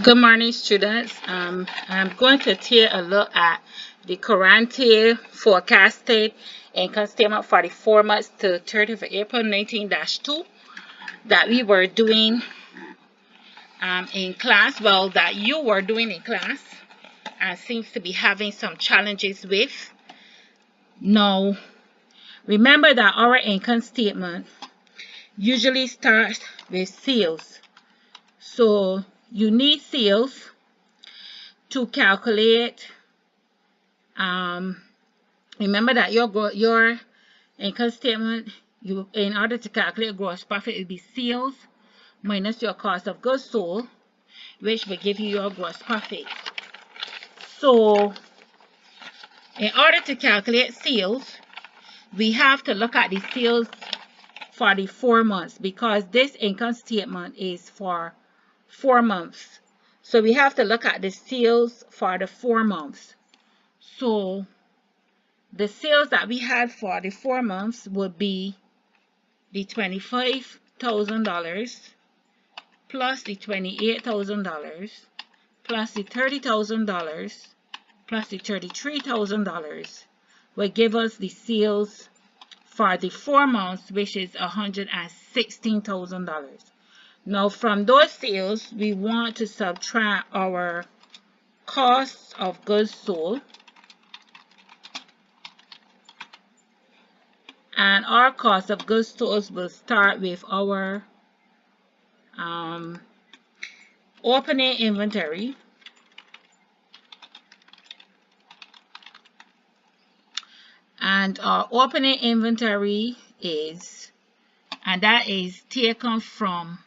Good morning, students. I'm going to take a look at the Courante forecasted income statement for the 4 months to 30th of April 19-2 that we were doing in class. Well, that you were doing in class and seems to be having some challenges with. Now, remember that our income statement usually starts with sales. So you need sales to calculate. Remember that your income statement, in order to calculate gross profit, it will be sales minus your cost of goods sold, which will give you your gross profit. So in order to calculate sales, we have to look at the sales for the 4 months because this income statement is for 4 months. So we have to look at the sales for the 4 months. So the sales that we had for the 4 months would be the $25,000 plus the $28,000 plus the $30,000 plus the $33,000 will give us the sales for the 4 months, which is $116,000. Now from those sales, we want to subtract our costs of goods sold. And our cost of goods sold will start with our opening inventory. And our opening inventory is taken from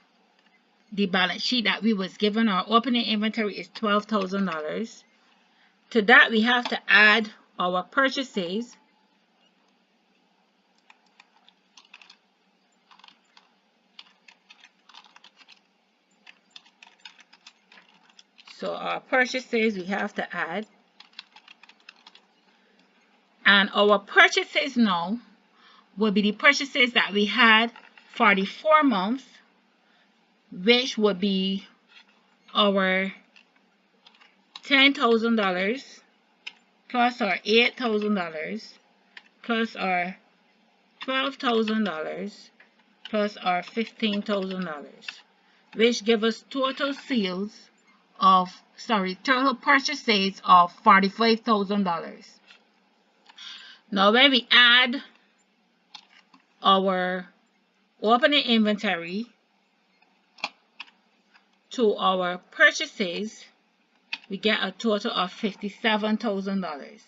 the balance sheet that we was given. Our opening inventory is $12,000. To that, we have to add our purchases. So our purchases we have to add. And our purchases now will be the purchases that we had for the 4 months, which would be our $10,000 plus our $8,000 plus our $12,000 plus our $15,000, which give us total purchases of $45,000. Now when we add our opening inventory to our purchases, we get a total of $57,000.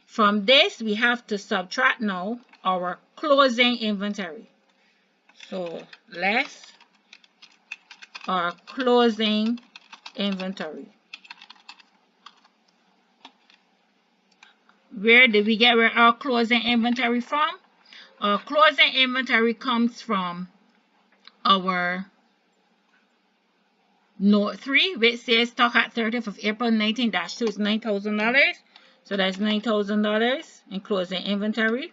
From this, we have to subtract now our closing inventory. So less our closing inventory. Where did we get our closing inventory from? Our closing inventory comes from our note 3, which says stock at 30th of April 19-2 is $9,000. So that's $9,000 in closing inventory.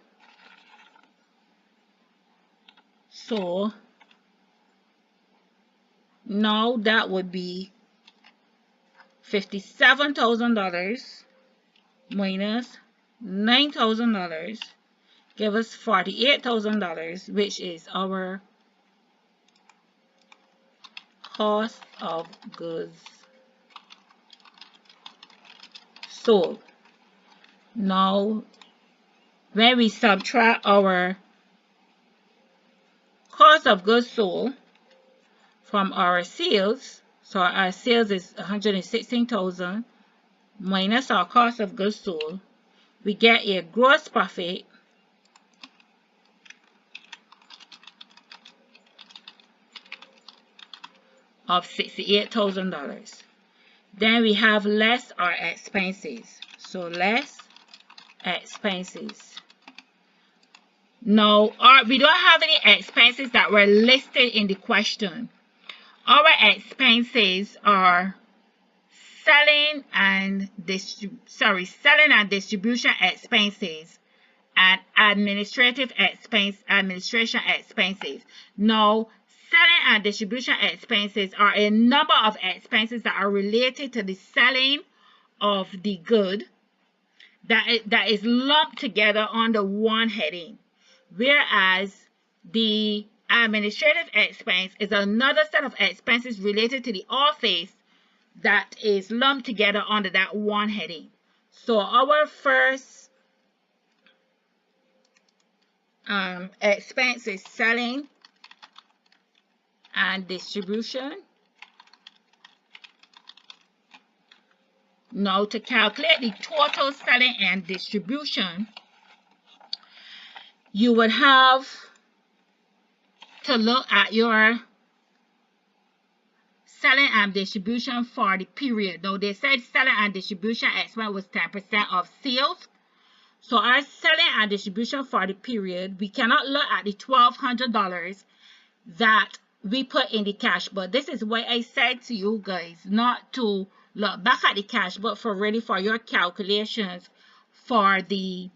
So now that would be $57,000 minus $9,000 give us $48,000, which is our cost of goods sold. Now when we subtract our cost of goods sold from our sales, so our sales is $116,000 minus our cost of goods sold, we get a gross profit of $68,000. Then we have less our expenses. So less expenses. Now we don't have any expenses that were listed in the question. Our expenses are selling and distribution expenses and administration expenses. Now selling and distribution expenses are a number of expenses that are related to the selling of the good that is lumped together under one heading, whereas the administrative expense is another set of expenses related to the office that is lumped together under that one heading. So our first expense is selling and distribution. Now, to calculate the total selling and distribution, you would have to look at your selling and distribution for the period. Now, they said selling and distribution expense was 10% of sales. So our selling and distribution for the period, we cannot look at the $1,200 that we put in the cash book. This is why I said to you guys not to look back at the cash book for your calculations for the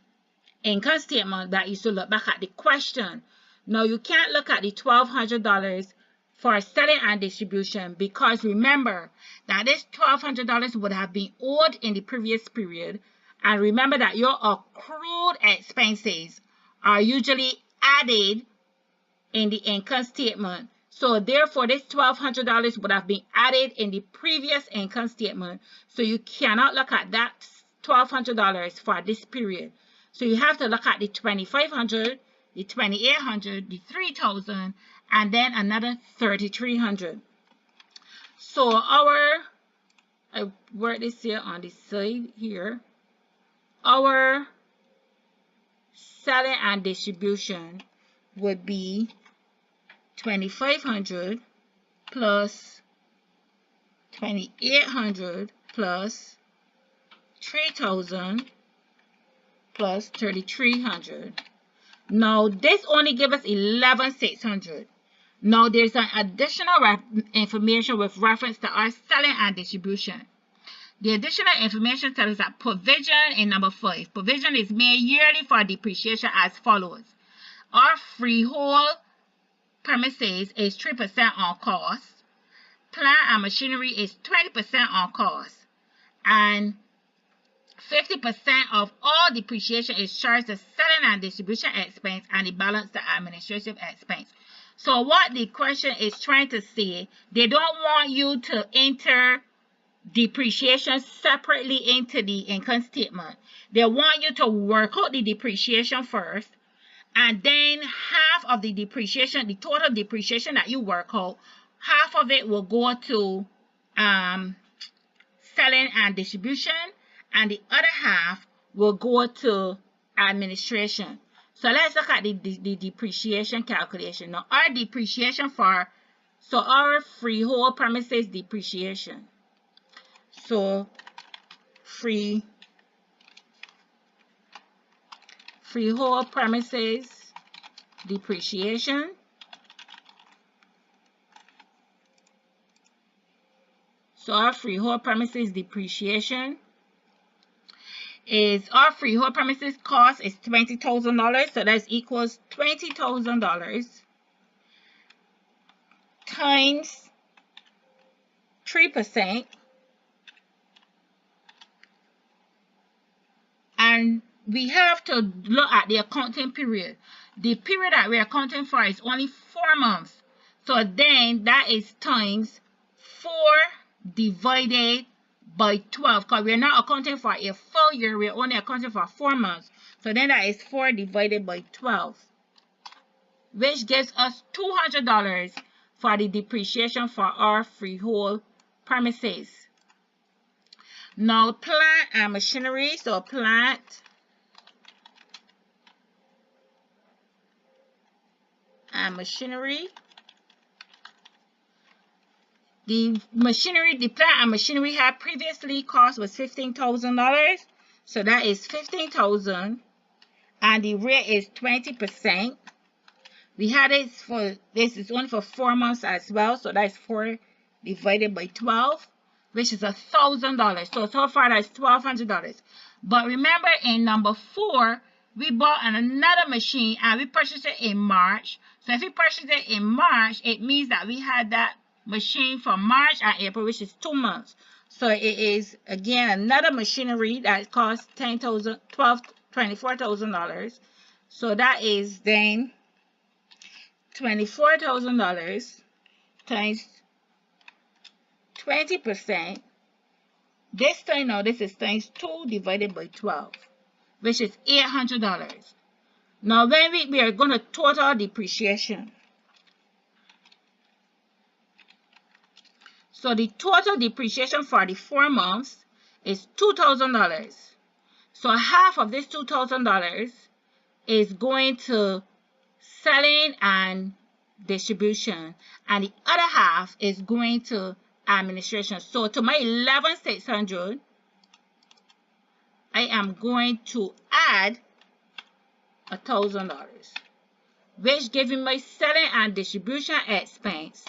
income statement, that you should look back at the question. Now, you can't look at the $1,200 for selling and distribution, because remember that this $1,200 would have been owed in the previous period, and remember that your accrued expenses are usually added in the income statement. So therefore, this $1,200 would have been added in the previous income statement. So you cannot look at that $1,200 for this period. So you have to look at the $2,500, the $2,800, the $3,000, and then another $3,300. So I work this here on the side here. Our selling and distribution would be $2,500 plus $2,800 plus $3,000 plus $3,300. Now, this only gives us $11,600. Now, there's an additional information with reference to our selling and distribution. The additional information tells us that provision in number 5. Provision is made yearly for depreciation as follows. Our freehold premises is 3% on cost. Plant and machinery is 20% on cost. And 50% of all depreciation is charged as selling and distribution expense, and the balance to administrative expense. So what the question is trying to say, they don't want you to enter depreciation separately into the income statement. They want you to work out the depreciation first, and then half of the depreciation, the total depreciation that you work out, half of it will go to selling and distribution, and the other half will go to administration. So let's look at the depreciation calculation. Now, our depreciation our freehold premises depreciation. So freehold premises depreciation. So our freehold premises depreciation is, our freehold premises cost is $20,000. So that equals $20,000 times 3%. And we have to look at the accounting period. The period that we're accounting for is only 4 months. So then that is times 4 divided by 12. Because we're not accounting for a full year. We're only accounting for 4 months. So then that is 4 divided by 12. Which gives us $200 for the depreciation for our freehold premises. Now, plant and machinery. So plant and machinery. The plant and machinery had previously cost was $15,000. So that is $15,000, and the rate is 20%. We had it for, this is only for 4 months as well. So that's 4 divided by 12. Which is $1,000. So far that's $1,200. But remember, in number 4, we bought another machine and we purchased it in March. So if we purchased it in March, it means that we had that machine from March and April, which is 2 months. So it is, again, another machinery that costs $24,000. So that is then $24,000 times 20%. This time now, this is times 2 divided by 12, which is $800. Now when we are going to total depreciation. So the total depreciation for the 4 months is $2,000. So half of this $2,000 is going to selling and distribution, and the other half is going to administration. So to my $11,600, I am going to add $1,000, which gives me my selling and distribution expense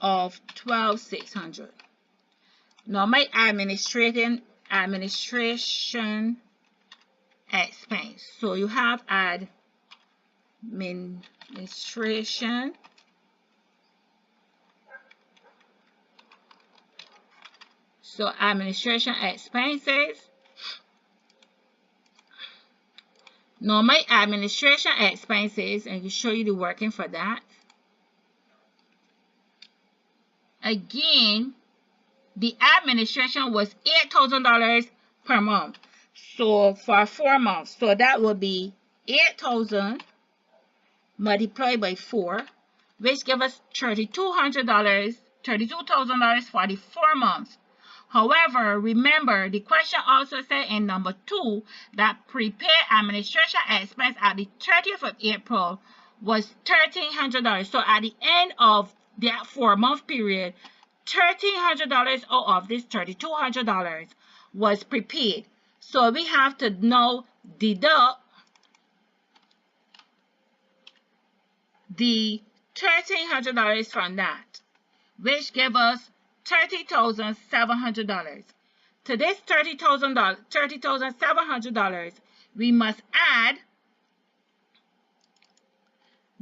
of $12,600. Now my administration expense. So you have administration administration expenses. Now my administration expenses, and I can show you the working for that. Again, the administration was $8,000 per month. So for 4 months, so that will be 8,000 multiplied by 4, which gives us $32,000 for the 4 months. However, remember the question also said in number 2 that prepaid administration expense at the 30th of April was $1,300. So at the end of that 4-month period, $1,300 out of this $3,200 was prepaid. So we have to now deduct the $1,300 from that, which gives us $30,700. To this $30,700, we must add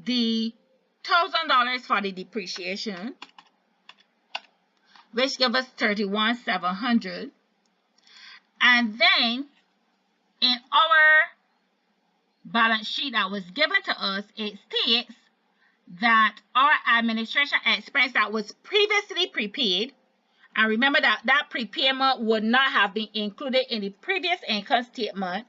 the $1,000 for the depreciation, which gives us $31,700. And then in our balance sheet that was given to us, it states that our administration expense that was previously prepaid, and remember that that prepayment would not have been included in the previous income statement,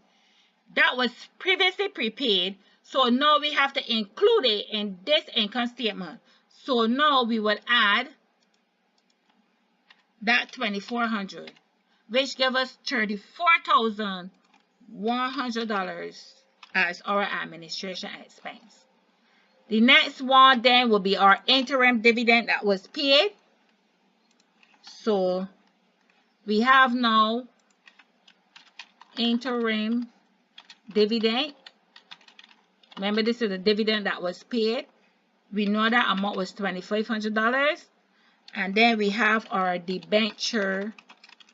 that was previously prepaid, so now we have to include it in this income statement. So now we will add that $2,400, which gives us $34,100 as our administration expense. The next one then will be our interim dividend that was paid. So we have now interim dividend. Remember, this is the dividend that was paid. We know that amount was $2,500. And then we have our debenture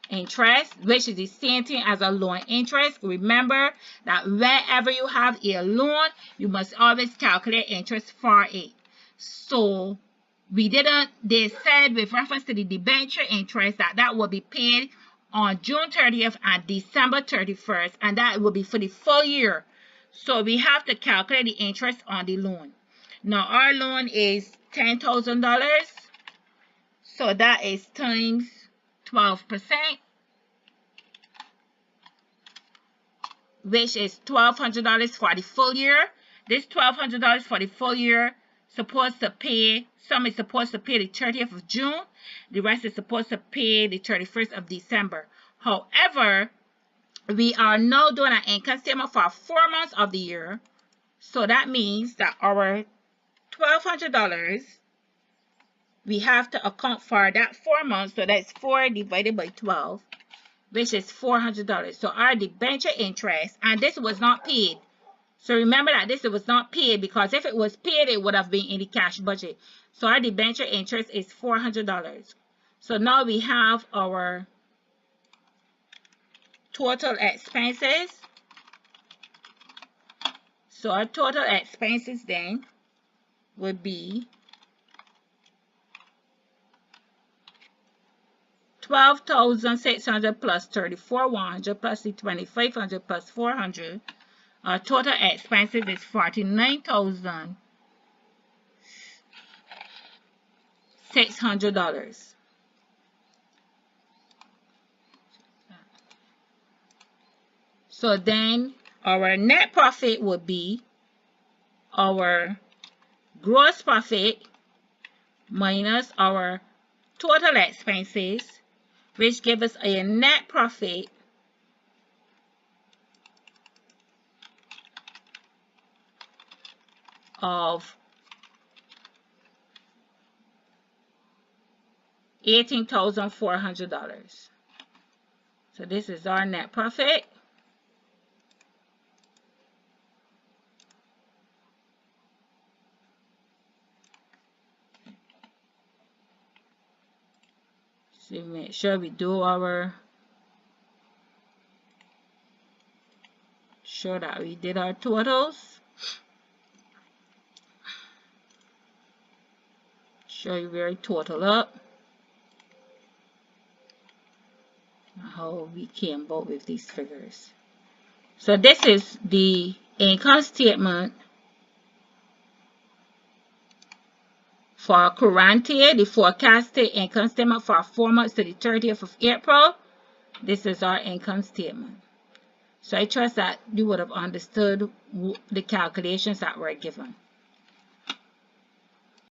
interest, which is the same thing as a loan interest. Remember that whenever you have a loan, you must always calculate interest for it. So they said with reference to the debenture interest that will be paid on June 30th and December 31st, and that will be for the full year. So we have to calculate the interest on the loan. Now our loan is $10,000, so that is times 12%, which is $1,200 for the full year. This $1,200 for the full year supposed to pay, some is supposed to pay the 30th of June, the rest is supposed to pay the 31st of December. However, we are now doing an income statement for 4 months of the year, so that means that our $1,200, we have to account for that 4 months, so that's 4 divided by 12, which is $400. So our debenture interest, and this was not paid. So remember that this was not paid, because if it was paid, it would have been in the cash budget. So our debenture interest is $400. So now we have our total expenses. So our total expenses then would be 12,600 plus 34,100 plus the 2,500 plus 400. Our total expenses is $49,600. So then our net profit would be our gross profit minus our total expenses, which give us a net profit of $18,400. So this is our net profit. So make sure we do sure that we did our totals. Show you where we total up. How we came about with these figures. So this is the income statement for Courante, the forecasted income statement for 4 months to the 30th of April. This is our income statement. So I trust that you would have understood the calculations that were given.